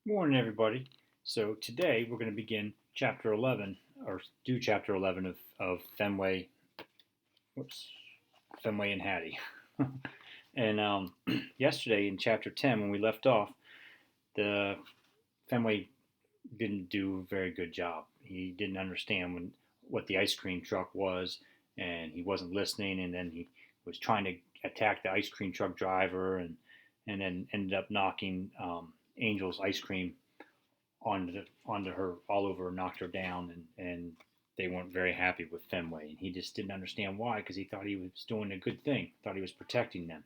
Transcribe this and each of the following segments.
Morning, everybody. So today we're going to begin Chapter 11, or do Chapter 11 of Fenway. Whoops, Fenway and Hattie. and Yesterday in Chapter 10, when we left off, the Fenway didn't do a very good job. He didn't understand what the ice cream truck was, and he wasn't listening. And then he was trying to attack the ice cream truck driver, and then ended up knocking Angel's ice cream onto her all over, knocked her down, and they weren't very happy with Fenway, and he just didn't understand why because he thought he was doing a good thing, thought he was protecting them.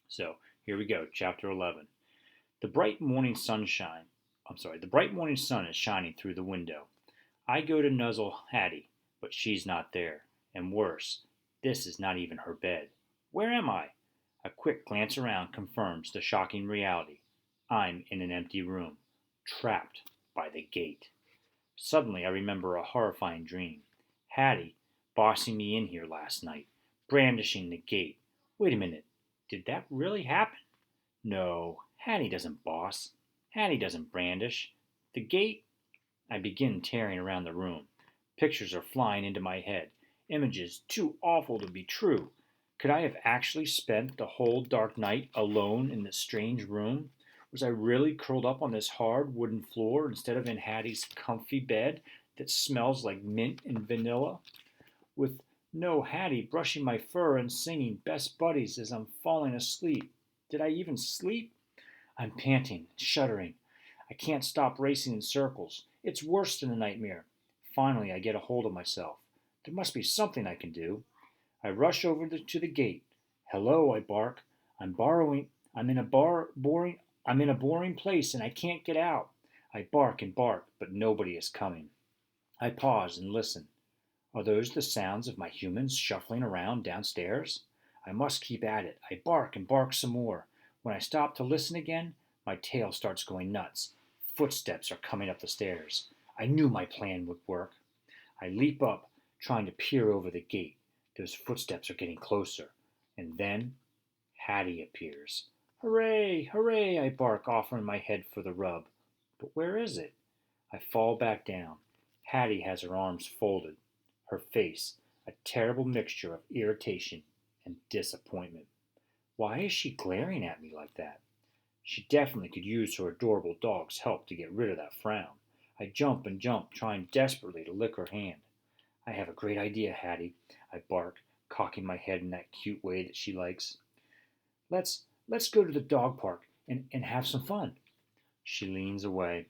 So here we go, chapter 11. The bright morning sunshine. The bright morning sun is shining through the window. I go to nuzzle Hattie, but she's not there, and worse, this is not even her bed. Where am I? A quick glance around confirms the shocking reality. I'm in an empty room, trapped by the gate. Suddenly I remember a horrifying dream. Hattie bossing me in here last night, brandishing the gate. Wait a minute, did that really happen? No, Hattie doesn't boss. Hattie doesn't brandish. The gate? I begin tearing around the room. Pictures are flying into my head, images too awful to be true. Could I have actually spent the whole dark night alone in this strange room? Was I really curled up on this hard wooden floor instead of in Hattie's comfy bed that smells like mint and vanilla? With no Hattie brushing my fur and singing best buddies as I'm falling asleep. Did I even sleep? I'm panting, shuddering. I can't stop racing in circles. It's worse than a nightmare. Finally, I get a hold of myself. There must be something I can do. I rush over to the gate. Hello, I bark. I'm borrowing. I'm in a boring. I'm in a boring place and I can't get out. I bark and bark, but nobody is coming. I pause and listen. Are those the sounds of my humans shuffling around downstairs? I must keep at it. I bark and bark some more. When I stop to listen again, my tail starts going nuts. Footsteps are coming up the stairs. I knew my plan would work. I leap up, trying to peer over the gate. Those footsteps are getting closer. And then Hattie appears. Hooray! Hooray! I bark, offering my head for the rub. But where is it? I fall back down. Hattie has her arms folded, her face a terrible mixture of irritation and disappointment. Why is she glaring at me like that? She definitely could use her adorable dog's help to get rid of that frown. I jump and jump, trying desperately to lick her hand. I have a great idea, Hattie, I bark, cocking my head in that cute way that she likes. Let's go to the dog park and have some fun. She leans away.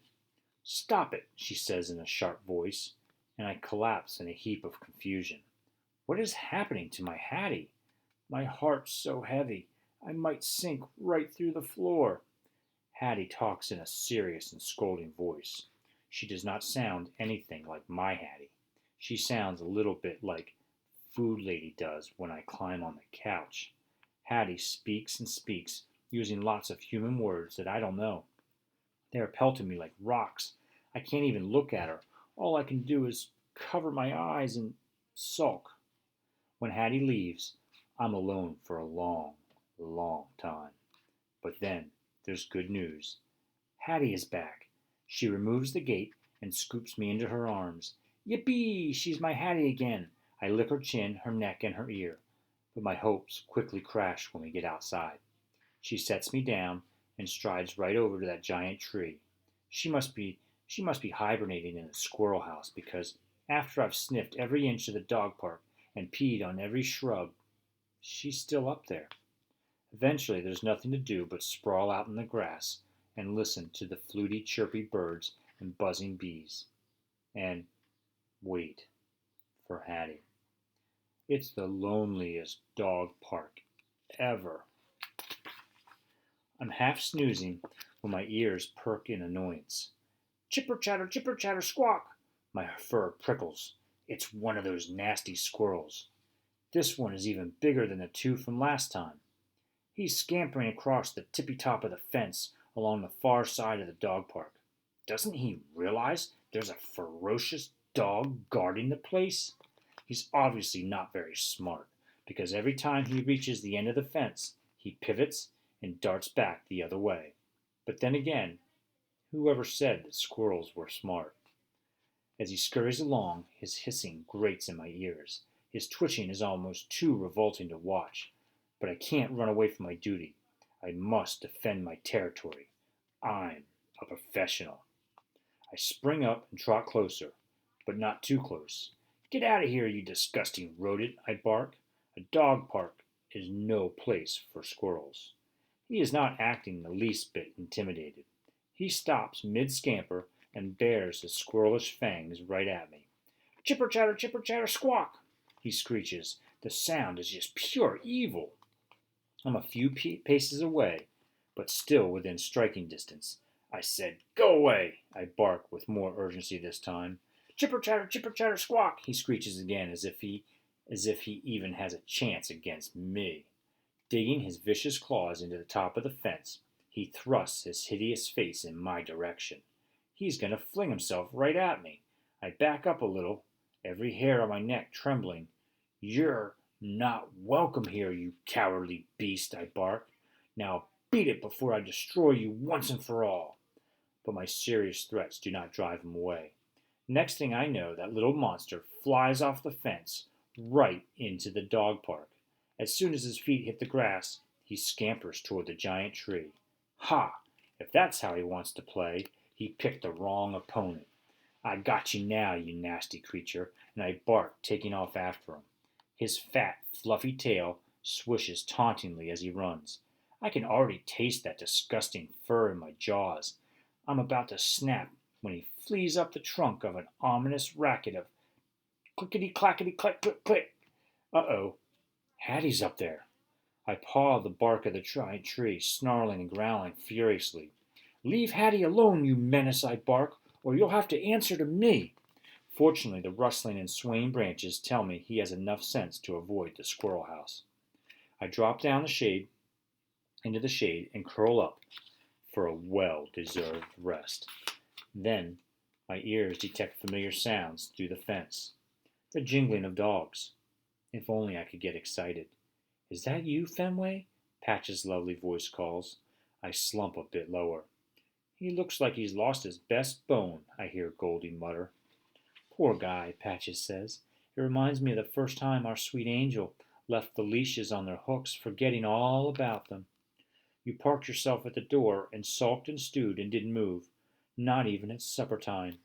Stop it, she says in a sharp voice, and I collapse in a heap of confusion. What is happening to my Hattie? My heart's so heavy, I might sink right through the floor. Hattie talks in a serious and scolding voice. She does not sound anything like my Hattie. She sounds a little bit like Food Lady does when I climb on the couch. Hattie speaks and speaks, using lots of human words that I don't know. They are pelting me like rocks. I can't even look at her. All I can do is cover my eyes and sulk. When Hattie leaves, I'm alone for a long, long time. But then there's good news. Hattie is back. She removes the gate and scoops me into her arms. Yippee! She's my Hattie again. I lick her chin, her neck, and her ear. But my hopes quickly crash when we get outside. She sets me down and strides right over to that giant tree. She must be hibernating in a squirrel house because after I've sniffed every inch of the dog park and peed on every shrub, she's still up there. Eventually there's nothing to do but sprawl out in the grass and listen to the fluty, chirpy birds and buzzing bees. And wait for Hattie. It's the loneliest dog park ever. I'm half snoozing when my ears perk in annoyance. Chipper chatter, squawk! My fur prickles. It's one of those nasty squirrels. This one is even bigger than the two from last time. He's scampering across the tippy top of the fence along the far side of the dog park. Doesn't he realize there's a ferocious dog guarding the place? He's obviously not very smart, because every time he reaches the end of the fence, he pivots and darts back the other way. But then again, Whoever said that squirrels were smart? As he scurries along, his hissing grates in my ears. His twitching is almost too revolting to watch. But I can't run away from my duty. I must defend my territory. I'm a professional. I spring up and trot closer, but not too close. Get out of here, you disgusting rodent, I bark. A dog park is no place for squirrels. He is not acting the least bit intimidated. He stops mid-scamper and bares his squirrelish fangs right at me. Chipper chatter, squawk! He screeches. The sound is just pure evil. I'm a few paces away, but still within striking distance. I said, "Go away!" I bark with more urgency this time. Chipper chatter, squawk! He screeches again as if he even has a chance against me. Digging his vicious claws into the top of the fence, he thrusts his hideous face in my direction. He's going to fling himself right at me. I back up a little, every hair on my neck trembling. You're not welcome here, you cowardly beast, I bark. Now beat it before I destroy you once and for all. But my serious threats do not drive him away. Next thing I know, that little monster flies off the fence right into the dog park. As soon as his feet hit the grass, he scampers toward the giant tree. Ha! If that's how he wants to play, he picked the wrong opponent. I got you now, you nasty creature, and I bark, taking off after him. His fat, fluffy tail swishes tauntingly as he runs. I can already taste that disgusting fur in my jaws. I'm about to snap when he flees up the trunk of an ominous racket of clickety-clackety click. Uh-oh, Hattie's up there. I paw the bark of the giant tree, snarling and growling furiously. Leave Hattie alone, you menace, I bark, or you'll have to answer to me. Fortunately, the rustling and swaying branches tell me he has enough sense to avoid the squirrel house. I drop down into the shade and curl up for a well-deserved rest. Then my ears detect familiar sounds through the fence. The jingling of dogs. If only I could get excited. Is that you, Fenway? Patch's lovely voice calls. I slump a bit lower. He looks like he's lost his best bone, I hear Goldie mutter. Poor guy, Patches says. It reminds me of the first time our sweet angel left the leashes on their hooks, forgetting all about them. You parked yourself at the door and sulked and stewed and didn't move, not even at supper time.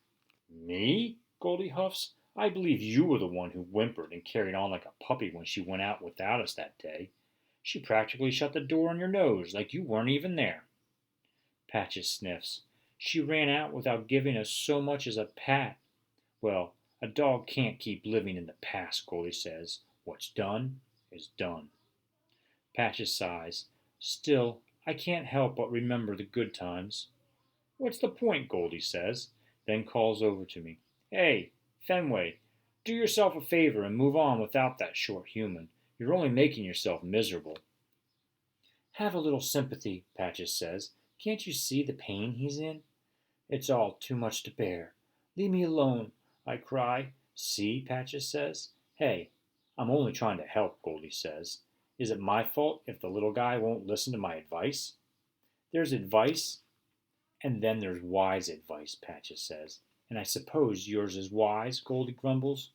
Me? Goldie huffs. I believe you were the one who whimpered and carried on like a puppy when she went out without us that day. She practically shut the door on your nose like you weren't even there. Patches sniffs. She ran out without giving us so much as a pat. Well, a dog can't keep living in the past, Goldie says. What's done is done. Patches sighs. Still, I can't help but remember the good times. What's the point, Goldie says, then calls over to me. Hey, Fenway, do yourself a favor and move on without that short human. You're only making yourself miserable. Have a little sympathy, Patches says. Can't you see the pain he's in? It's all too much to bear. Leave me alone, I cry. See, Patches says. Hey, I'm only trying to help, Goldie says. Is it my fault if the little guy won't listen to my advice? There's advice, and then there's wise advice, Patches says. And I suppose yours is wise, Goldie grumbles.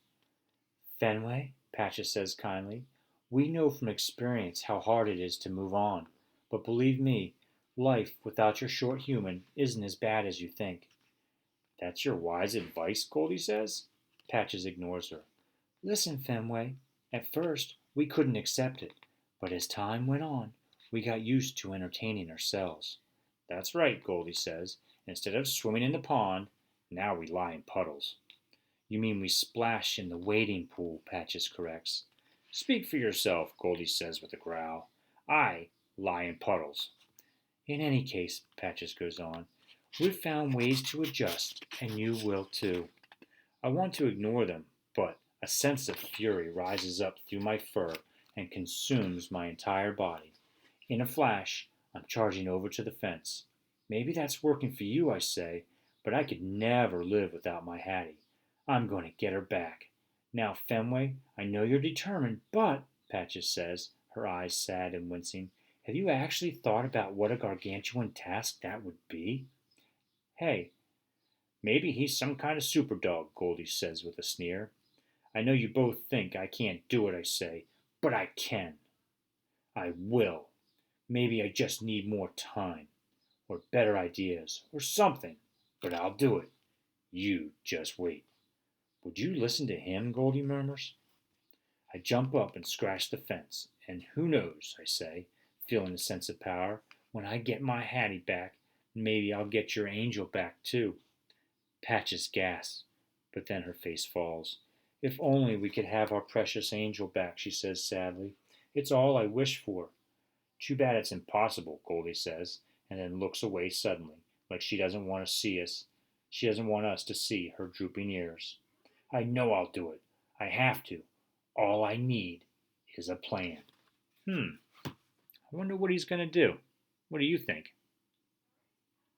Fenway, Patches says kindly, we know from experience how hard it is to move on. But believe me, life without your short human isn't as bad as you think. That's your wise advice, Goldie says. Patches ignores her. Listen, Fenway, at first we couldn't accept it, but as time went on, we got used to entertaining ourselves. That's right, Goldie says. Instead of swimming in the pond, now we lie in puddles. You mean we splash in the wading pool, Patches corrects. Speak for yourself, Goldie says with a growl. I lie in puddles. In any case, Patches goes on, we've found ways to adjust, and you will too. I want to ignore them, but a sense of fury rises up through my fur and consumes my entire body. In a flash, I'm charging over to the fence. Maybe that's working for you, I say, but I could never live without my Hattie. I'm going to get her back. Now, Fenway, I know you're determined, but, Patches says, her eyes sad and wincing, have you actually thought about what a gargantuan task that would be? Hey, maybe he's some kind of super dog, Goldie says with a sneer. I know you both think I can't do it, I say, but I can. I will. Maybe I just need more time, or better ideas, or something, but I'll do it. You just wait. Would you listen to him? Goldie murmurs. I jump up and scratch the fence, and who knows, I say, feeling a sense of power, when I get my Hattie back, maybe I'll get your angel back too. Patches gasps, but then her face falls. If only we could have our precious angel back, she says sadly. It's all I wish for. Too bad it's impossible, Goldie says, and then looks away suddenly, like she doesn't want to see us. She doesn't want us to see her drooping ears. I know I'll do it. I have to. All I need is a plan. I wonder what he's going to do. What do you think?